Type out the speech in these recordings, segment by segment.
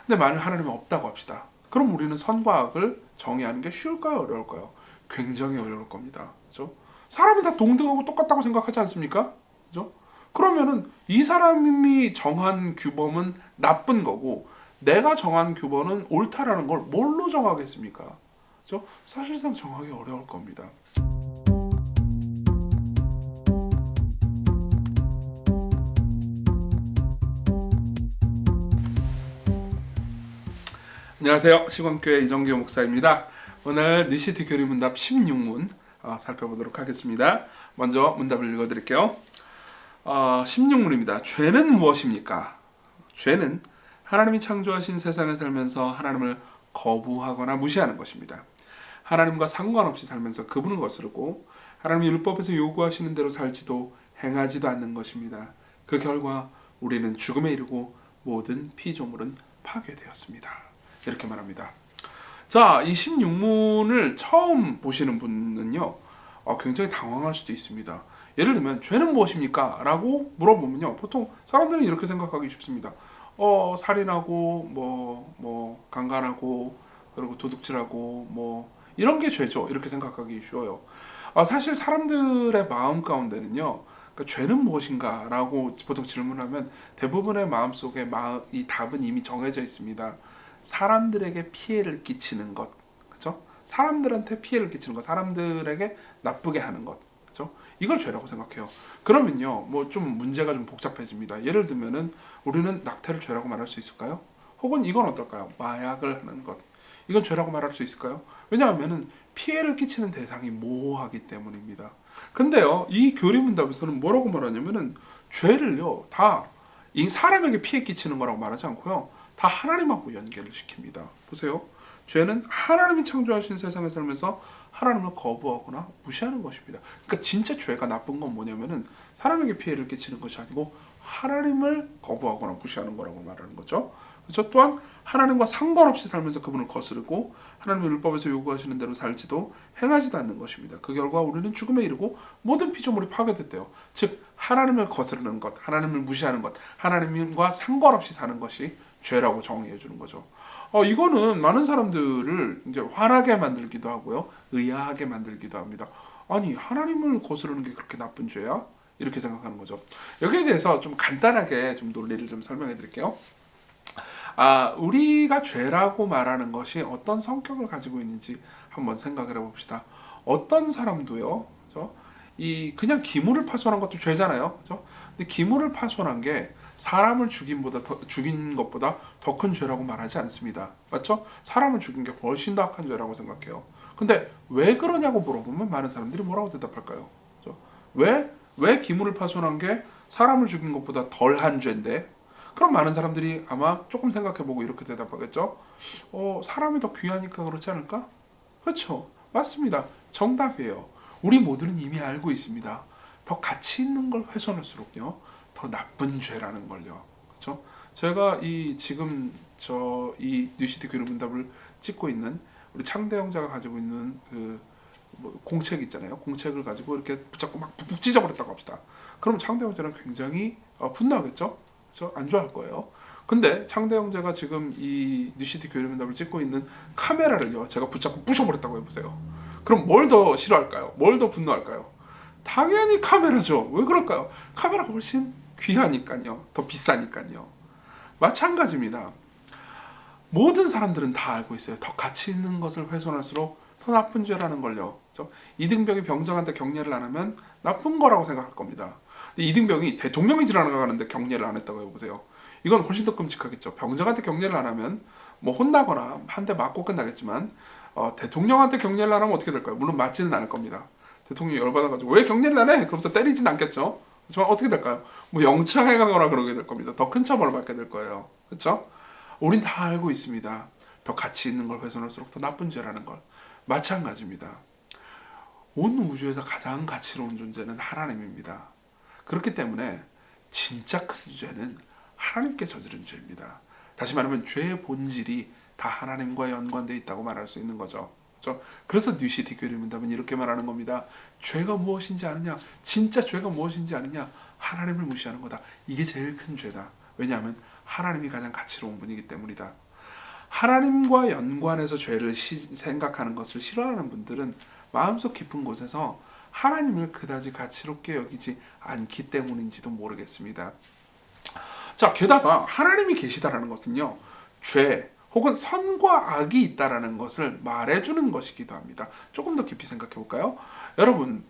근데 만일 하나님이 없다고 합시다. 그럼 우리는 선과 악을 정의하는 게 쉬울까요? 어려울까요? 굉장히 어려울 겁니다. 그죠? 사람이 다 동등하고 똑같다고 생각하지 않습니까? 그죠? 그러면은 이 사람이 정한 규범은 나쁜 거고 내가 정한 규범은 옳다라는 걸 뭘로 정하겠습니까? 그죠? 사실상 정하기 어려울 겁니다. 안녕하세요. 시광교회 이정규 목사입니다. 오늘 니시티 교리문답 16문 살펴보도록 하겠습니다. 먼저 문답을 읽어드릴게요. 16문입니다. 죄는 무엇입니까? 죄는 하나님이 창조하신 세상에 살면서 하나님을 거부하거나 무시하는 것입니다. 하나님과 상관없이 살면서 그분을 거스르고 하나님이 율법에서 요구하시는 대로 살지도 행하지도 않는 것입니다. 그 결과 우리는 죽음에 이르고 모든 피조물은 파괴되었습니다. 이렇게 말합니다. 자, 이 16문을 처음 보시는 분은요, 굉장히 당황할 수도 있습니다. 예를 들면 죄는 무엇입니까? 라고 물어보면요, 보통 사람들은 이렇게 생각하기 쉽습니다. 살인하고 강간하고 그리고 도둑질하고 이런 게 죄죠. 이렇게 생각하기 쉬워요. 사실 사람들의 마음 가운데는요, 그러니까 죄는 무엇인가라고 보통 질문하면 대부분의 마음 속에 이 답은 이미 정해져 있습니다. 사람들에게 피해를 끼치는 것, 그렇죠? 사람들한테 피해를 끼치는 것, 사람들에게 나쁘게 하는 것, 그렇죠? 이걸 죄라고 생각해요. 그러면요, 좀 문제가 좀 복잡해집니다. 예를 들면은 우리는 낙태를 죄라고 말할 수 있을까요? 혹은 이건 어떨까요? 마약을 하는 것, 이건 죄라고 말할 수 있을까요? 왜냐하면은 피해를 끼치는 대상이 모호하기 때문입니다. 근데요, 이 교리문답에서는 뭐라고 말하냐면은 죄를요, 다 이 사람에게 피해 끼치는 거라고 말하지 않고요. 다 하나님하고 연결을 시킵니다. 보세요. 죄는 하나님이 창조하신 세상에 살면서 하나님을 거부하거나 무시하는 것입니다. 그러니까 진짜 죄가 나쁜 건 뭐냐면은 사람에게 피해를 끼치는 것이 아니고 하나님을 거부하거나 무시하는 거라고 말하는 거죠. 그래서 또한 하나님과 상관없이 살면서 그분을 거스르고 하나님의 율법에서 요구하시는 대로 살지도 행하지도 않는 것입니다. 그 결과 우리는 죽음에 이르고 모든 피조물이 파괴됐대요. 즉 하나님을 거스르는 것, 하나님을 무시하는 것, 하나님과 상관없이 사는 것이 죄라고 정의해 주는 거죠. 이거는 많은 사람들을 이제 화나게 만들기도 하고요, 의아하게 만들기도 합니다. 아니, 하나님을 거스르는 게 그렇게 나쁜 죄야? 이렇게 생각하는 거죠. 여기에 대해서 좀 간단하게 좀 논리를 좀 설명해 드릴게요. 우리가 죄라고 말하는 것이 어떤 성격을 가지고 있는지 한번 생각을 해봅시다. 어떤 사람도요, 그죠? 그냥 기물을 파손한 것도 죄잖아요, 그죠? 근데 기물을 파손한 게 사람을 죽인 것보다 더 큰 죄라고 말하지 않습니다. 맞죠? 사람을 죽인 게 훨씬 더 악한 죄라고 생각해요. 근데 왜 그러냐고 물어보면 많은 사람들이 뭐라고 대답할까요? 그죠? 왜 기물을 파손한 게 사람을 죽인 것보다 덜한 죄인데? 그럼 많은 사람들이 아마 조금 생각해보고 이렇게 대답하겠죠. 사람이 더 귀하니까 그렇지 않을까? 그렇죠. 맞습니다. 정답이에요. 우리 모두는 이미 알고 있습니다. 더 가치 있는 걸 훼손할수록요, 더 나쁜 죄라는 걸요. 그렇죠? 제가 지금 이 뉴시티 교리문답을 찍고 있는 우리 창대 형제가 가지고 있는 공책 있잖아요. 공책을 가지고 이렇게 붙잡고 막 푹푹 찢어버렸다고 합시다. 그럼 창대 형제는 굉장히 분노하겠죠? 그렇죠? 안 좋아할 거예요. 근데 창대 형제가 지금 이 뉴시티 교리문답을 찍고 있는 카메라를요, 제가 붙잡고 부셔버렸다고 해보세요. 그럼 뭘 더 싫어할까요? 뭘 더 분노할까요? 당연히 카메라죠. 왜 그럴까요? 카메라가 훨씬 귀하니까요. 더 비싸니까요. 마찬가지입니다. 모든 사람들은 다 알고 있어요. 더 가치 있는 것을 훼손할수록 더 나쁜 죄라는 걸요. 그렇죠? 이등병이 병장한테 경례를 안 하면 나쁜 거라고 생각할 겁니다. 이등병이 대통령이 지나가는데 경례를 안 했다고 해보세요. 이건 훨씬 더 끔찍하겠죠. 병장한테 경례를 안 하면 혼나거나 한 대 맞고 끝나겠지만, 대통령한테 경례를 안 하면 어떻게 될까요? 물론 맞지는 않을 겁니다. 대통령이 열받아가지고 왜 경례를 안 해? 그러면서 때리진 않겠죠. 하지만 어떻게 될까요? 영창에 가거나 그러게 될 겁니다. 더 큰 처벌을 받게 될 거예요. 그렇죠? 우린 다 알고 있습니다. 더 가치 있는 걸 훼손할수록 더 나쁜 죄라는 걸. 마찬가지입니다. 온 우주에서 가장 가치로운 존재는 하나님입니다. 그렇기 때문에 진짜 큰 죄는 하나님께 저지른 죄입니다. 다시 말하면 죄의 본질이 다 하나님과 연관되어 있다고 말할 수 있는 거죠. 그렇죠? 그래서 뉴시티 교리문답은 이렇게 말하는 겁니다. 죄가 무엇인지 아느냐? 진짜 죄가 무엇인지 아느냐? 하나님을 무시하는 거다. 이게 제일 큰 죄다. 왜냐하면 하나님이 가장 가치로운 분이기 때문이다. 하나님과 연관해서 죄를 생각하는 것을 싫어하는 분들은 마음속 깊은 곳에서 하나님을 그다지 가치롭게 여기지 않기 때문인지도 모르겠습니다. 자, 게다가 하나님이 계시다라는 것은요, 죄 혹은 선과 악이 있다라는 것을 말해주는 것이기도 합니다. 조금 더 깊이 생각해 볼까요? 여러분,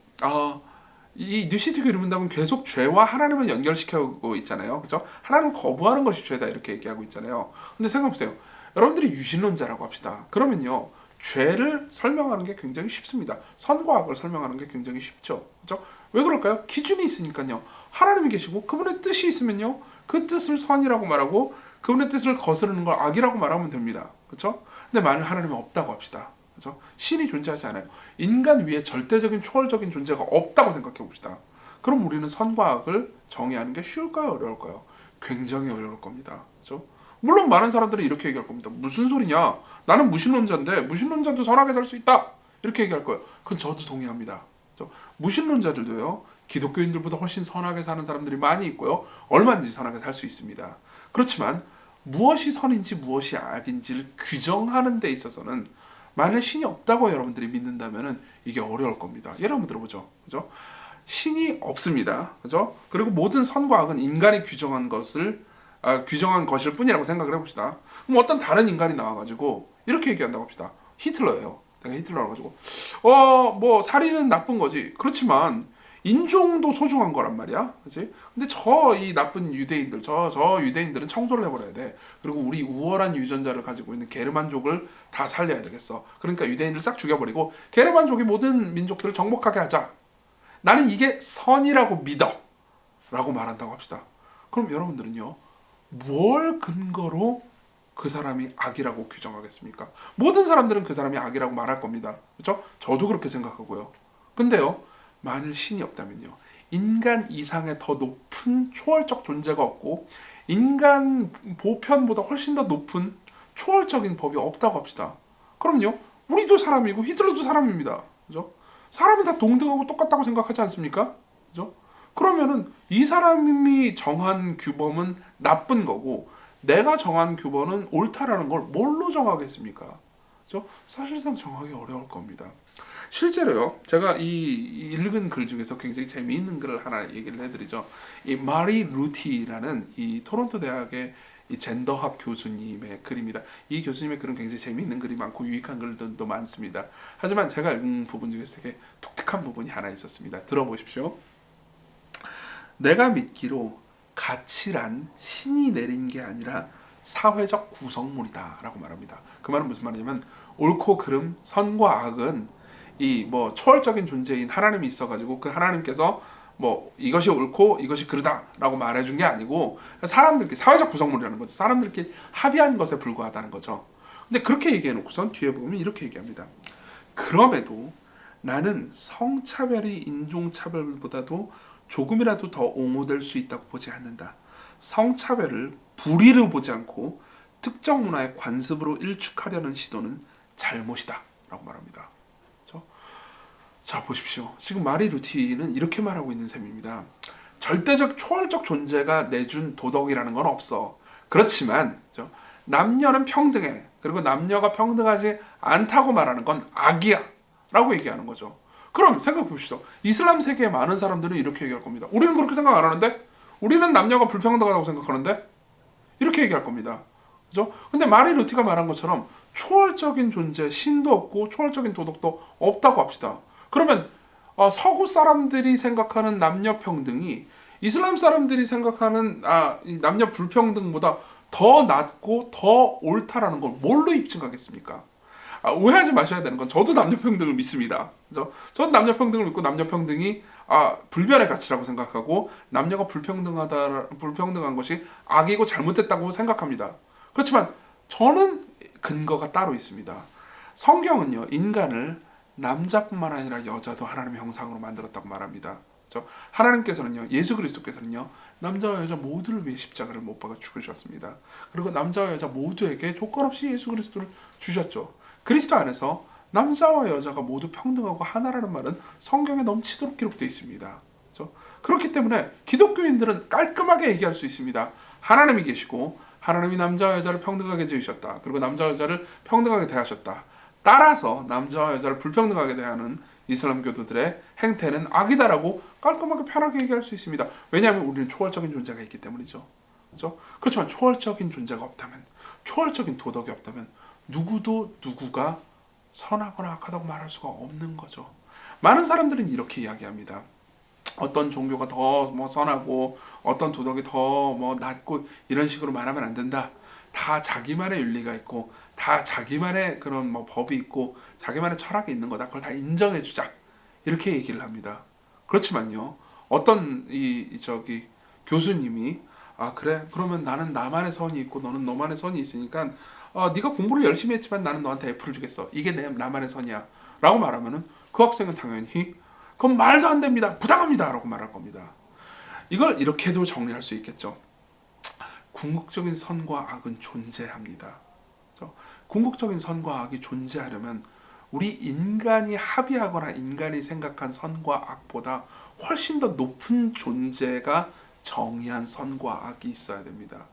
이 뉴시티교 이름은답은 계속 죄와 하나님을 연결시켜고 있잖아요. 그죠? 하나님을 거부하는 것이 죄다 이렇게 얘기하고 있잖아요. 근데 생각해보세요. 여러분들이 유신론자라고 합시다. 그러면요, 죄를 설명하는 게 굉장히 쉽습니다. 선과 악을 설명하는 게 굉장히 쉽죠. 그죠? 왜 그럴까요? 기준이 있으니까요. 하나님이 계시고 그분의 뜻이 있으면요, 그 뜻을 선이라고 말하고 그분의 뜻을 거스르는 걸 악이라고 말하면 됩니다. 그렇죠? 근데 만일 하나님이 없다고 합시다. 그렇죠? 신이 존재하지 않아요. 인간 위에 절대적인 초월적인 존재가 없다고 생각해 봅시다. 그럼 우리는 선과 악을 정의하는 게 쉬울까요? 어려울까요? 굉장히 어려울 겁니다. 그렇죠? 물론 많은 사람들이 이렇게 얘기할 겁니다. 무슨 소리냐? 나는 무신론자인데 무신론자도 선하게 살 수 있다. 이렇게 얘기할 거예요. 그건 저도 동의합니다. 그렇죠? 무신론자들도요, 기독교인들보다 훨씬 선하게 사는 사람들이 많이 있고요. 얼마든지 선하게 살 수 있습니다. 그렇지만 무엇이 선인지 무엇이 악인지를 규정하는 데 있어서는 만일 신이 없다고 여러분들이 믿는다면은 이게 어려울 겁니다. 예를 한번 들어보죠. 그죠? 신이 없습니다. 그죠? 그리고 모든 선과 악은 인간이 규정한 것일 뿐이라고 생각을 해봅시다. 그럼 어떤 다른 인간이 나와가지고 이렇게 얘기한다고 합시다. 히틀러예요. 내가 히틀러라 가지고 뭐 살인은 나쁜 거지. 그렇지만 인종도 소중한 거란 말이야. 그렇지? 근데 이 나쁜 유대인들, 저 유대인들은 청소를 해버려야 돼. 그리고 우리 우월한 유전자를 가지고 있는 게르만족을 다 살려야 되겠어. 그러니까 유대인을 싹 죽여버리고 게르만족이 모든 민족들을 정복하게 하자. 나는 이게 선이라고 믿어. 라고 말한다고 합시다. 그럼 여러분들은요, 뭘 근거로 그 사람이 악이라고 규정하겠습니까? 모든 사람들은 그 사람이 악이라고 말할 겁니다. 그렇죠? 저도 그렇게 생각하고요. 근데요, 만일 신이 없다면요, 인간 이상의 더 높은 초월적 존재가 없고 인간 보편보다 훨씬 더 높은 초월적인 법이 없다고 합시다. 그럼요, 우리도 사람이고 히틀러도 사람입니다. 그죠? 사람은 다 동등하고 똑같다고 생각하지 않습니까? 그죠? 그러면은 이 사람이 정한 규범은 나쁜 거고 내가 정한 규범은 옳다라는 걸 뭘로 정하겠습니까? 그죠? 사실상 정하기 어려울 겁니다. 실제로요, 제가 이 읽은 글 중에서 굉장히 재미있는 글을 하나 얘기를 해드리죠. 이 마리 루티라는 이 토론토 대학의 이 젠더학 교수님의 글입니다. 이 교수님의 글은 굉장히 재미있는 글이 많고 유익한 글들도 많습니다. 하지만 제가 읽은 부분 중에서 되게 독특한 부분이 하나 있었습니다. 들어보십시오. 내가 믿기로 가치란 신이 내린 게 아니라 사회적 구성물이다 라고 말합니다. 그 말은 무슨 말이냐면, 옳고 그름, 선과 악은 이 뭐 초월적인 존재인 하나님이 있어가지고 그 하나님께서 뭐 이것이 옳고 이것이 그르다라고 말해준 게 아니고 사람들끼리, 사회적 구성물이라는 거죠. 사람들끼리 합의한 것에 불과하다는 거죠. 근데 그렇게 얘기해놓고선 뒤에 보면 이렇게 얘기합니다. 그럼에도 나는 성차별이 인종차별보다도 조금이라도 더 옹호될 수 있다고 보지 않는다. 성차별을 불의로 보지 않고 특정 문화의 관습으로 일축하려는 시도는 잘못이다 라고 말합니다. 그렇죠? 자, 보십시오. 지금 마리 루티는 이렇게 말하고 있는 셈입니다. 절대적 초월적 존재가 내준 도덕이라는 건 없어. 그렇지만 그렇죠? 남녀는 평등해. 그리고 남녀가 평등하지 않다고 말하는 건 악이야 라고 얘기하는 거죠. 그럼 생각해 보시죠. 이슬람 세계의 많은 사람들은 이렇게 얘기할 겁니다. 우리는 그렇게 생각 안 하는데? 우리는 남녀가 불평등하다고 생각하는데? 이렇게 얘기할 겁니다. 그죠? 근데 마리 루티가 말한 것처럼 초월적인 존재, 신도 없고 초월적인 도덕도 없다고 합시다. 그러면 서구 사람들이 생각하는 남녀 평등이 이슬람 사람들이 생각하는 이 남녀 불평등보다 더 낮고 더 옳다라는 걸 뭘로 입증하겠습니까? 오해하지 마셔야 되는 건, 저도 남녀평등을 믿습니다. 그죠? 저는 남녀평등을 믿고 남녀평등이 불변의 가치라고 생각하고 남녀가 불평등한 것이 악이고 잘못됐다고 생각합니다. 그렇지만 저는 근거가 따로 있습니다. 성경은요, 인간을 남자뿐만 아니라 여자도 하나님의 형상으로 만들었다고 말합니다. 그렇죠? 하나님께서는요, 예수 그리스도께서는요, 남자와 여자 모두를 위해 십자가를 못 박아 죽으셨습니다. 그리고 남자와 여자 모두에게 조건 없이 예수 그리스도를 주셨죠. 그리스도 안에서 남자와 여자가 모두 평등하고 하나라는 말은 성경에 넘치도록 기록되어 있습니다. 그렇죠? 그렇기 때문에 기독교인들은 깔끔하게 얘기할 수 있습니다. 하나님이 계시고 하나님이 남자와 여자를 평등하게 지으셨다. 그리고 남자와 여자를 평등하게 대하셨다. 따라서 남자와 여자를 불평등하게 대하는 이슬람 교도들의 행태는 악이다라고 깔끔하게 편하게 얘기할 수 있습니다. 왜냐하면 우리는 초월적인 존재가 있기 때문이죠. 그렇죠? 그렇지만 초월적인 존재가 없다면, 초월적인 도덕이 없다면 누구도 누구가 선하거나 악하다고 말할 수가 없는 거죠. 많은 사람들은 이렇게 이야기합니다. 어떤 종교가 더 뭐 선하고 어떤 도덕이 더 뭐 낮고 이런 식으로 말하면 안 된다. 다 자기만의 윤리가 있고 다 자기만의 그런 뭐 법이 있고 자기만의 철학이 있는 거다. 그걸 다 인정해 주자. 이렇게 얘기를 합니다. 그렇지만요. 어떤 저기 교수님이 아 그래? 그러면 나는 나만의 선이 있고 너는 너만의 선이 있으니까 네가 공부를 열심히 했지만 나는 너한테 F를 주겠어. 이게 나만의 선이야. 라고 말하면은 그 학생은 당연히 그건 말도 안 됩니다. 부당합니다. 라고 말할 겁니다. 이걸 이렇게도 정리할 수 있겠죠. 궁극적인 선과 악은 존재합니다. 그렇죠? 궁극적인 선과 악이 존재하려면 우리 인간이 합의하거나 인간이 생각한 선과 악보다 훨씬 더 높은 존재가 정의한 선과 악이 있어야 됩니다.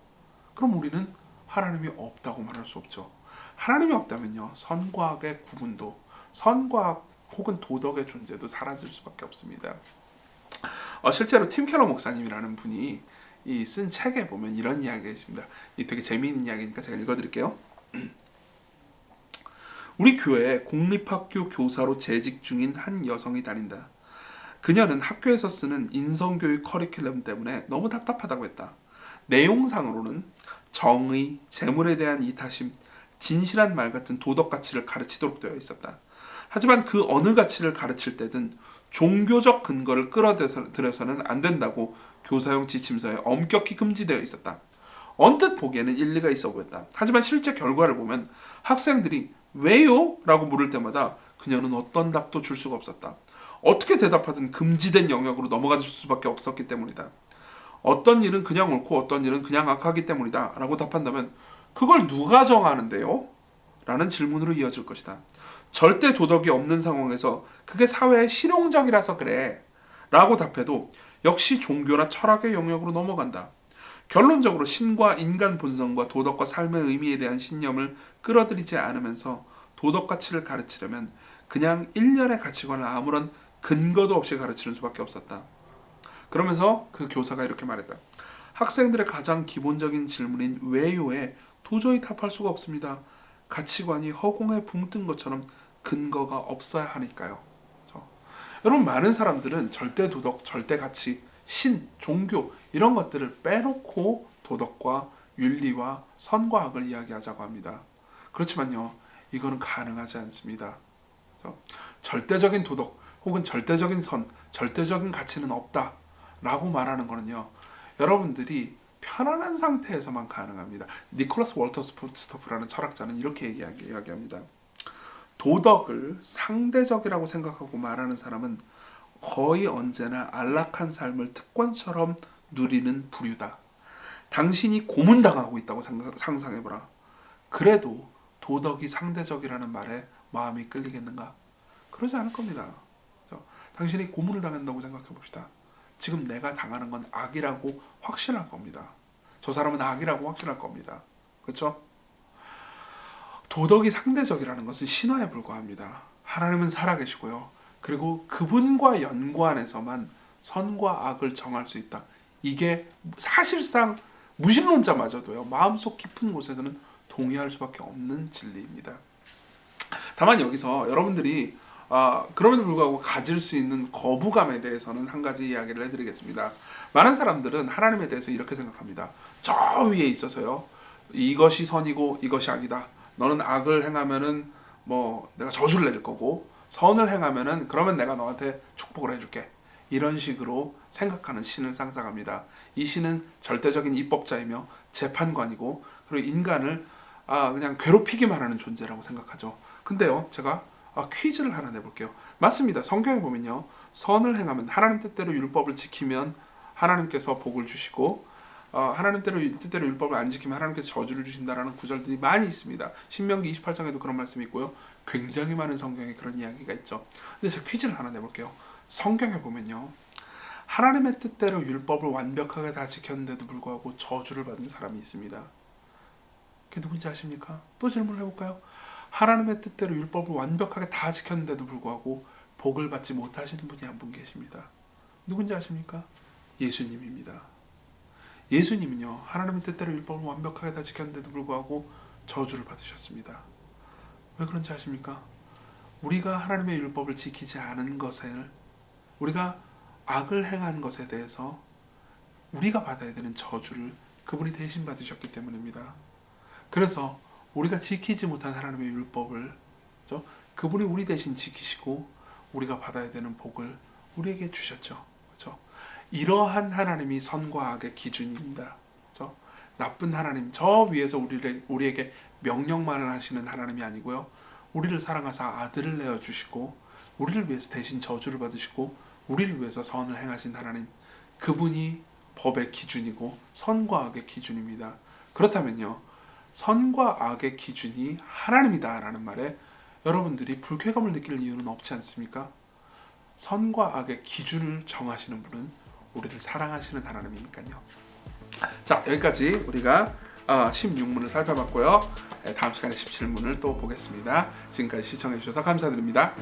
그럼 우리는 하나님이 없다고 말할 수 없죠. 하나님이 없다면요. 선과 악의 구분도 선과 악 혹은 도덕의 존재도 사라질 수밖에 없습니다. 실제로 팀 켈러 목사님이라는 분이 쓴 책에 보면 이런 이야기가 있습니다. 이 되게 재미있는 이야기니까 제가 읽어드릴게요. 우리 교회에 공립학교 교사로 재직 중인 한 여성이 다닌다. 그녀는 학교에서 쓰는 인성교육 커리큘럼 때문에 너무 답답하다고 했다. 내용상으로는 정의, 재물에 대한 이타심, 진실한 말 같은 도덕 가치를 가르치도록 되어 있었다. 하지만 그 어느 가치를 가르칠 때든 종교적 근거를 끌어들여서는 안 된다고 교사용 지침서에 엄격히 금지되어 있었다. 언뜻 보기에는 일리가 있어 보였다. 하지만 실제 결과를 보면 학생들이 왜요? 라고 물을 때마다 그녀는 어떤 답도 줄 수가 없었다. 어떻게 대답하든 금지된 영역으로 넘어갈 수밖에 없었기 때문이다. 어떤 일은 그냥 옳고 어떤 일은 그냥 악하기 때문이다 라고 답한다면 그걸 누가 정하는데요? 라는 질문으로 이어질 것이다. 절대 도덕이 없는 상황에서 그게 사회에 실용적이라서 그래 라고 답해도 역시 종교나 철학의 영역으로 넘어간다. 결론적으로 신과 인간 본성과 도덕과 삶의 의미에 대한 신념을 끌어들이지 않으면서 도덕 가치를 가르치려면 그냥 일련의 가치관을 아무런 근거도 없이 가르치는 수밖에 없었다. 그러면서 그 교사가 이렇게 말했다. 학생들의 가장 기본적인 질문인 왜요에 도저히 답할 수가 없습니다. 가치관이 허공에 붕 뜬 것처럼 근거가 없어야 하니까요. 그렇죠? 여러분 많은 사람들은 절대 도덕, 절대 가치, 신, 종교 이런 것들을 빼놓고 도덕과 윤리와 선과 악을 이야기하자고 합니다. 그렇지만요. 이거는 가능하지 않습니다. 그렇죠? 절대적인 도덕 혹은 절대적인 선, 절대적인 가치는 없다 라고 말하는 거는요. 여러분들이 편안한 상태에서만 가능합니다. 니콜라스 월터 스토프라는 철학자는 이렇게 이야기합니다. 도덕을 상대적이라고 생각하고 말하는 사람은 거의 언제나 안락한 삶을 특권처럼 누리는 부류다. 당신이 고문당하고 있다고 상상해보라. 그래도 도덕이 상대적이라는 말에 마음이 끌리겠는가? 그러지 않을 겁니다. 당신이 고문을 당한다고 생각해봅시다. 지금 내가 당하는 건 악이라고 확신할 겁니다. 저 사람은 악이라고 확신할 겁니다. 그렇죠? 도덕이 상대적이라는 것은 신화에 불과합니다. 하나님은 살아계시고요. 그리고 그분과 연관해서만 선과 악을 정할 수 있다. 이게 사실상 무신론자마저도요. 마음속 깊은 곳에서는 동의할 수밖에 없는 진리입니다. 다만 여기서 여러분들이 그럼에도 불구하고 가질 수 있는 거부감에 대해서는 한 가지 이야기를 해드리겠습니다. 많은 사람들은 하나님에 대해서 이렇게 생각합니다. 저 위에 있어서요. 이것이 선이고 이것이 악이다. 너는 악을 행하면은 뭐 내가 저주를 내릴 거고 선을 행하면은 그러면 내가 너한테 축복을 해줄게. 이런 식으로 생각하는 신을 상상합니다. 이 신은 절대적인 입법자이며 재판관이고 그리고 인간을 그냥 괴롭히기만 하는 존재라고 생각하죠. 근데요, 제가 퀴즈를 하나 내볼게요. 맞습니다. 성경에 보면요, 선을 행하면 하나님 뜻대로 율법을 지키면 하나님께서 복을 주시고 하나님 뜻대로 율법을 안 지키면 하나님께서 저주를 주신다라는 구절들이 많이 있습니다. 신명기 28장에도 그런 말씀이 있고요. 굉장히 많은 성경에 그런 이야기가 있죠. 근데 제가 퀴즈를 하나 내볼게요. 성경에 보면요, 하나님의 뜻대로 율법을 완벽하게 다 지켰는데도 불구하고 저주를 받은 사람이 있습니다. 그게 누군지 아십니까? 또 질문을 해볼까요? 하나님의 뜻대로 율법을 완벽하게 다 지켰는데도 불구하고 복을 받지 못하시는 분이 한 분 계십니다. 누군지 아십니까? 예수님입니다. 예수님은요, 하나님의 뜻대로 율법을 완벽하게 다 지켰는데도 불구하고 저주를 받으셨습니다. 왜 그런지 아십니까? 우리가 하나님의 율법을 지키지 않은 것을, 우리가 악을 행한 것에 대해서 우리가 받아야 되는 저주를 그분이 대신 받으셨기 때문입니다. 그래서 우리가 지키지 못한 하나님의 율법을 그분이 우리 대신 지키시고 우리가 받아야 되는 복을 우리에게 주셨죠. 그렇죠? 이러한 하나님이 선과 악의 기준입니다. 그렇죠? 나쁜 하나님, 저 위에서 우리에게 명령만을 하시는 하나님이 아니고요. 우리를 사랑하사 아들을 내어주시고 우리를 위해서 대신 저주를 받으시고 우리를 위해서 선을 행하신 하나님, 그분이 법의 기준이고 선과 악의 기준입니다. 그렇다면요, 선과 악의 기준이 하나님이다 라는 말에 여러분들이 불쾌감을 느낄 이유는 없지 않습니까? 선과 악의 기준을 정하시는 분은 우리를 사랑하시는 하나님이니까요. 자, 여기까지 우리가 16문을 살펴봤고요. 다음 시간에 17문을 또 보겠습니다. 지금까지 시청해 주셔서 감사드립니다.